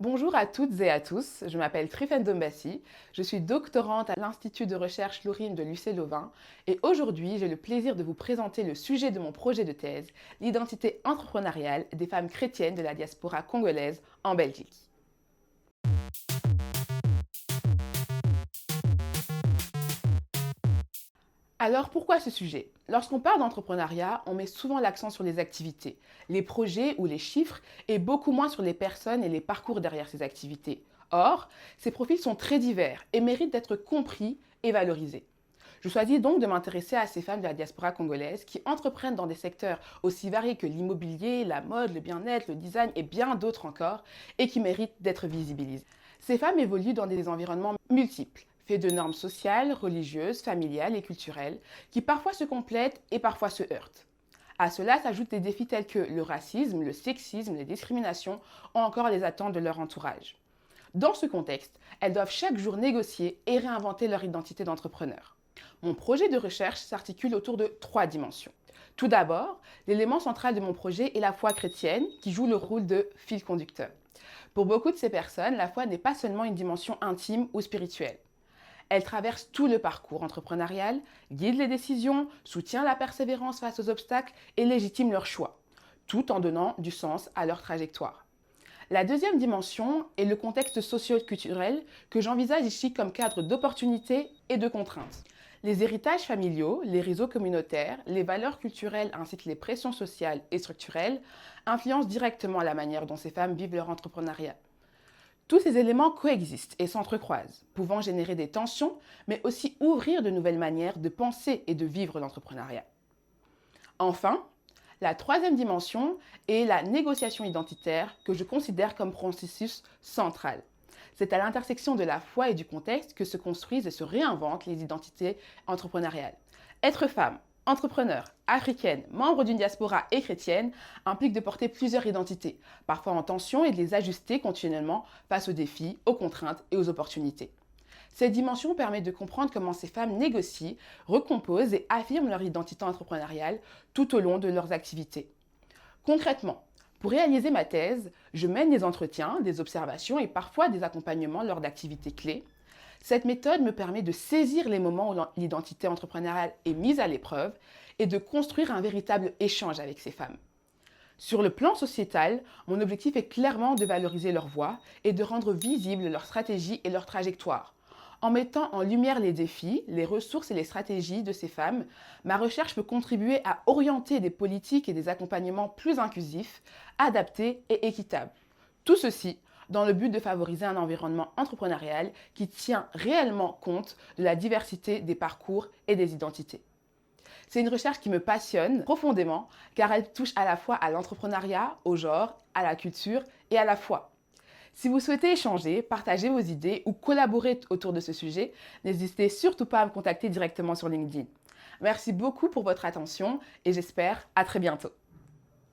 Bonjour à toutes et à tous, je m'appelle Trifène Dombassi, je suis doctorante à l'Institut de recherche Lourine de l'UC Louvain et aujourd'hui j'ai le plaisir de vous présenter le sujet de mon projet de thèse, l'identité entrepreneuriale des femmes chrétiennes de la diaspora congolaise en Belgique. Alors pourquoi ce sujet? Lorsqu'on parle d'entrepreneuriat, on met souvent l'accent sur les activités, les projets ou les chiffres et beaucoup moins sur les personnes et les parcours derrière ces activités. Or, ces profils sont très divers et méritent d'être compris et valorisés. Je choisis donc de m'intéresser à ces femmes de la diaspora congolaise qui entreprennent dans des secteurs aussi variés que l'immobilier, la mode, le bien-être, le design et bien d'autres encore et qui méritent d'être visibilisées. Ces femmes évoluent dans des environnements multiples, faits de normes sociales, religieuses, familiales et culturelles, qui parfois se complètent et parfois se heurtent. À cela s'ajoutent des défis tels que le racisme, le sexisme, les discriminations ou encore les attentes de leur entourage. Dans ce contexte, elles doivent chaque jour négocier et réinventer leur identité d'entrepreneur. Mon projet de recherche s'articule autour de trois dimensions. Tout d'abord, l'élément central de mon projet est la foi chrétienne qui joue le rôle de fil conducteur. Pour beaucoup de ces personnes, la foi n'est pas seulement une dimension intime ou spirituelle. Elle traverse tout le parcours entrepreneurial, guide les décisions, soutient la persévérance face aux obstacles et légitime leurs choix, tout en donnant du sens à leur trajectoire. La deuxième dimension est le contexte socio-culturel que j'envisage ici comme cadre d'opportunités et de contraintes. Les héritages familiaux, les réseaux communautaires, les valeurs culturelles ainsi que les pressions sociales et structurelles influencent directement la manière dont ces femmes vivent leur entrepreneuriat. Tous ces éléments coexistent et s'entrecroisent, pouvant générer des tensions, mais aussi ouvrir de nouvelles manières de penser et de vivre l'entrepreneuriat. Enfin, la troisième dimension est la négociation identitaire que je considère comme processus central. C'est à l'intersection de la foi et du contexte que se construisent et se réinventent les identités entrepreneuriales. Être femme, entrepreneur, africaine, membre d'une diaspora et chrétienne implique de porter plusieurs identités, parfois en tension et de les ajuster continuellement face aux défis, aux contraintes et aux opportunités. Cette dimension permet de comprendre comment ces femmes négocient, recomposent et affirment leur identité entrepreneuriale tout au long de leurs activités. Concrètement, pour réaliser ma thèse, je mène des entretiens, des observations et parfois des accompagnements lors d'activités clés. Cette méthode me permet de saisir les moments où l'identité entrepreneuriale est mise à l'épreuve et de construire un véritable échange avec ces femmes. Sur le plan sociétal, mon objectif est clairement de valoriser leur voix et de rendre visibles leurs stratégies et leurs trajectoires. En mettant en lumière les défis, les ressources et les stratégies de ces femmes, ma recherche peut contribuer à orienter des politiques et des accompagnements plus inclusifs, adaptés et équitables. Tout ceci dans le but de favoriser un environnement entrepreneurial qui tient réellement compte de la diversité des parcours et des identités. C'est une recherche qui me passionne profondément car elle touche à la fois à l'entrepreneuriat, au genre, à la culture et à la foi. Si vous souhaitez échanger, partager vos idées ou collaborer autour de ce sujet, n'hésitez surtout pas à me contacter directement sur LinkedIn. Merci beaucoup pour votre attention et j'espère à très bientôt.